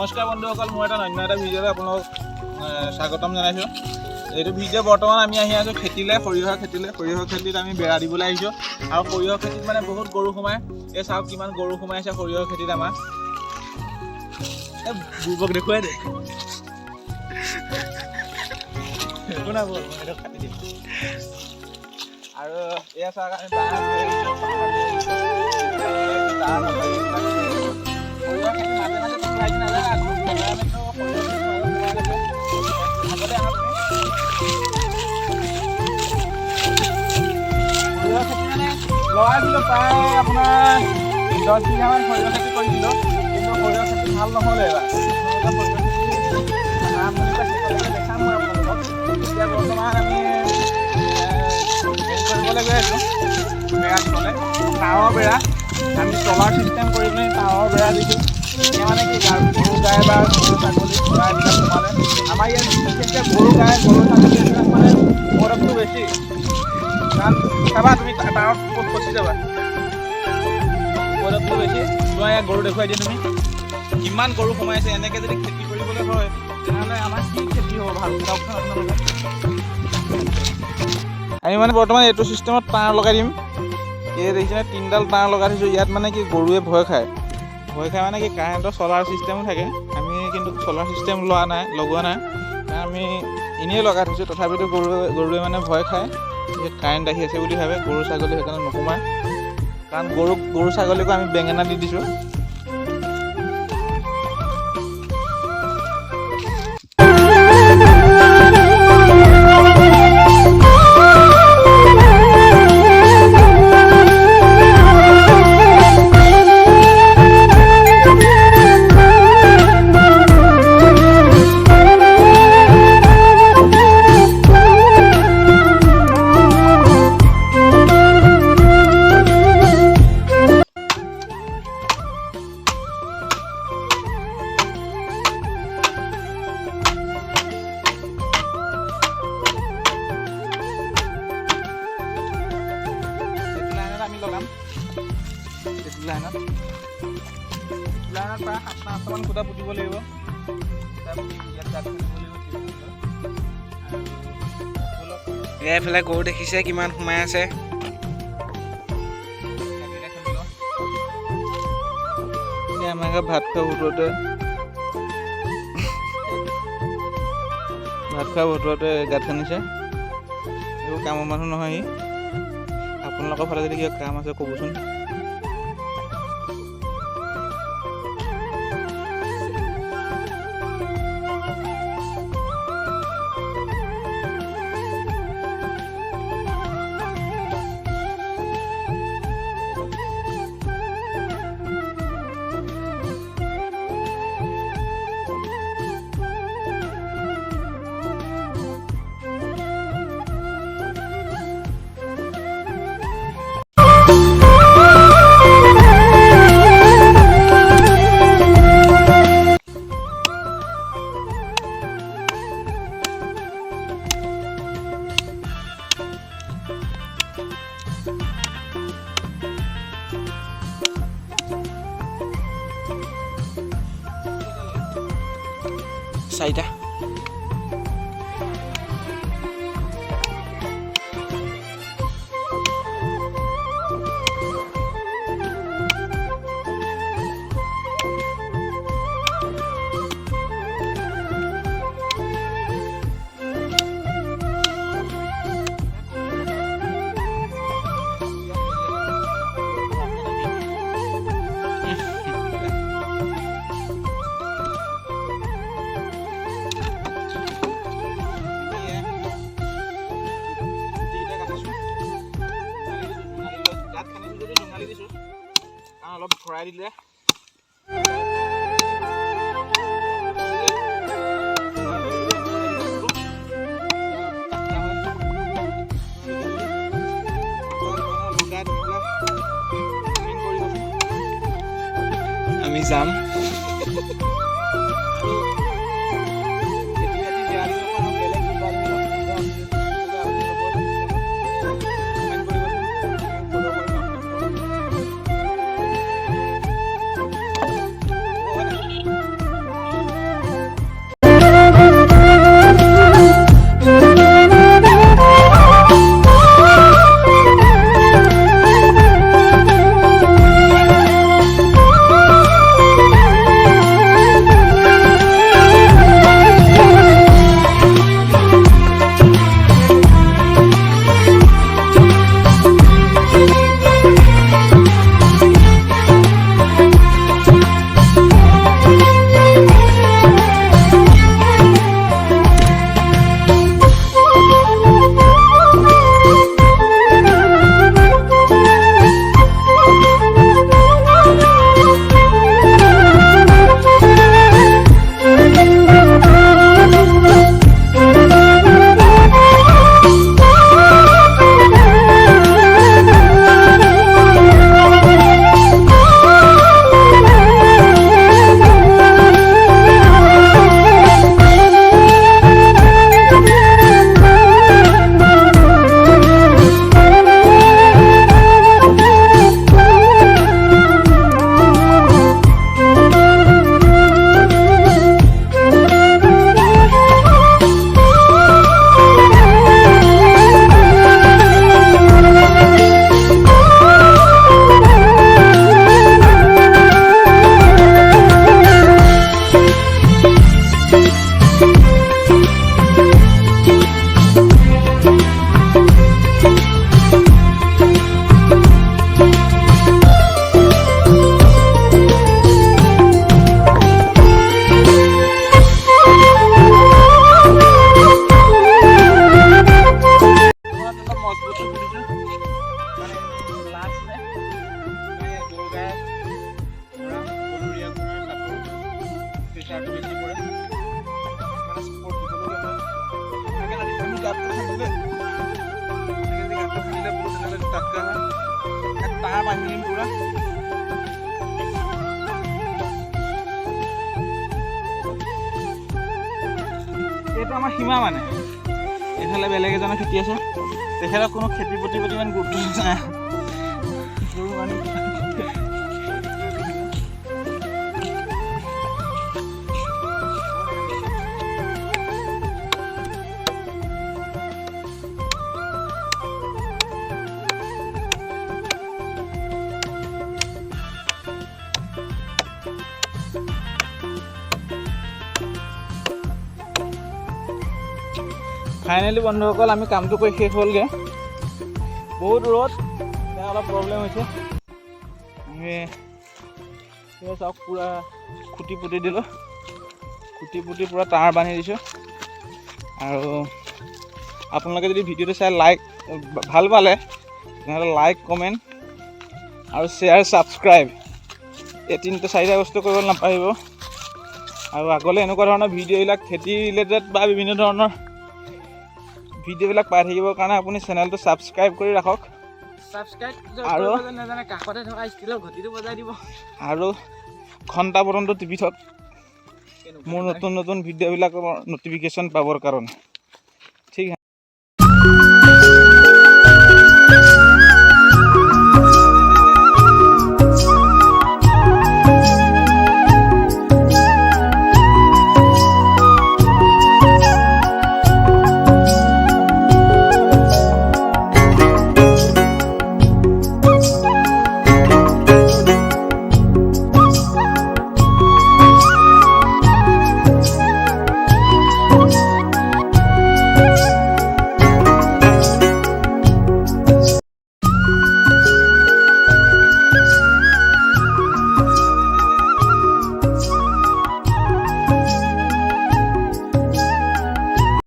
নমস্কাৰ বন্ধুসকল, মই এটা অন্য এটা ভিডিঅ'লৈ আপোনালোকক স্বাগতম জনাইছোঁ। এইটো ভিডিঅ' বৰ্তমান আমি আহি আছোঁ খেতিলৈ, সৰিয়হৰ খেতিত আমি বেৰা দিবলৈ আহিছোঁ। আৰু সৰিয়হৰ খেতিত মানে বহুত গৰু সোমায়। এই চাওক কিমান গৰু সোমাইছে সৰিয়হৰ খেতিত আমাৰ। বুৰ্বক দেখুৱাই দে একো নাই বল, মই এইটো কাটি দিম। আৰু এয়া চাওক আমি লগাইছিলোঁ প্ৰায় আপোনাৰ 10 বিঘামান সৰিয়হ খেতি কৰিছিলোঁ, কিন্তু সৰিয়হ খেতি ভাল নহ'লে এবাৰ। দেখাম মই আপোনালোকক। এতিয়া বৰ্তমান আমি কৰিবলৈ গৈ আছোঁ বেৰা দিবলৈ, তাঁৰৰ বেৰা। আমি চলাৰ চিষ্টেম কৰি পিনি তাঁৰৰ বেৰা দিছোঁ। এতিয়া মানে কি গৰু গাই বা গৰু ছাগলী চৰাইবিলাক সোমালে আমাৰ ইয়াত বিশেষকৈ গৰু গাই গৰু ছাগলী এইবিলাক মানে উপদ্ৰৱটো বেছি। কাৰণ চাবা তুমি তাঁৰত ফচি যাবা, উপদ্ৰৱটো বেছি। তোমাৰ ইয়াত গৰু দেখুৱাই দিয়া তুমি কিমান গৰু সোমাইছে। এনেকৈ যদি খেতি কৰিবলৈ হয় তেনেহ'লে আমাৰ কি খেতি হ'ব ভাল চাওকচোন আপোনালোকে। আমি মানে বৰ্তমান এইটো চিষ্টেমত তাঁৰ লগাই দিম। এই দেখিছেনে 3ডাল তাঁৰ লগাই থৈছোঁ। ইয়াত মানে কি গৰুৱে ভয় খায় মানে কি কাৰেণ্টৰ চলাৰ চিষ্টেমো থাকে। আমি কিন্তু চলাৰ চিষ্টেম লগোৱা নাই, আমি এনেই লগাই থৈছোঁ। তথাপিতো গৰুৱে মানে ভয় খায়, কাৰেণ্ট আহি আছে বুলি ভাবে। গৰু ছাগলী সেইকাৰণে নোসোমায়, কাৰণ গৰু ছাগলীকো আমি বেঙেনা দি দিছোঁ। আমি লগাম লাইনত প্ৰায় 7-8টামান খুঁটা পুতিব লাগিব। এইফালে গৰু দেখিছে কিমান সোমাই আছে। আমাৰ ভাত খোৱা বতৰতে গাঁত খান্দিছে। এইবোৰ কামৰ মানুহ নহয় সি। আপোনালোকৰ ফালে যদি কিবা কাম আছে ক'বচোন। চাৰিটা অলপ ভৰাই দিলে আমি যাম। প্ৰেছাৰটো বেছি পৰে মানে ছাপৰ্ট দিবলগীয়া হয় এনেকৈ যদি আমি গাঁতটো খান্দিলে বোলো তেনেহ'লে তাতকৈ হয় তাঁৰ বান্ধি দিম পূৰা এইটো আমাৰ সীমা মানে এইফালে বেলেগ এজনৰ খেতি আছে তেখেতক কোনো খেতিৰ প্ৰতি ইমান গুৰুত্ব নাই গৰু মানে ফাইনেলি বন্ধুসকল আমি কামটো কৰি শেষ হ'লগৈ বহুত দূৰত অলপ প্ৰব্লেম হৈছে আমি চাওক পূৰা খুঁটি পুতি দিলোঁ খুঁটি পুতি পূৰা তাঁৰ বান্ধি দিছোঁ আৰু আপোনালোকে যদি ভিডিঅ'টো চাই ভাল পালে তেনেহ'লে লাইক কমেণ্ট আৰু শ্বেয়াৰ ছাবস্ক্ৰাইব এই চাৰিটা বস্তু কৰিব নাপাহৰিব আৰু আগলৈ এনেকুৱা ধৰণৰ ভিডিঅ'বিলাক খেতি ৰিলেটেড বা বিভিন্ন ধৰণৰ ভিডিঅ'বিলাক পাই থাকিবৰ কাৰণে আপুনি চেনেলটো ছাবস্ক্ৰাইব কৰি ৰাখক আৰু কাষতে থকা ষ্টিলৰ ঘটিটো বজাই দিব আৰু ঘণ্টা বটনটো টিপি থওক মোৰ নতুন নতুন ভিডিঅ'বিলাকৰ ন'টিফিকেশ্যন পাবৰ কাৰণে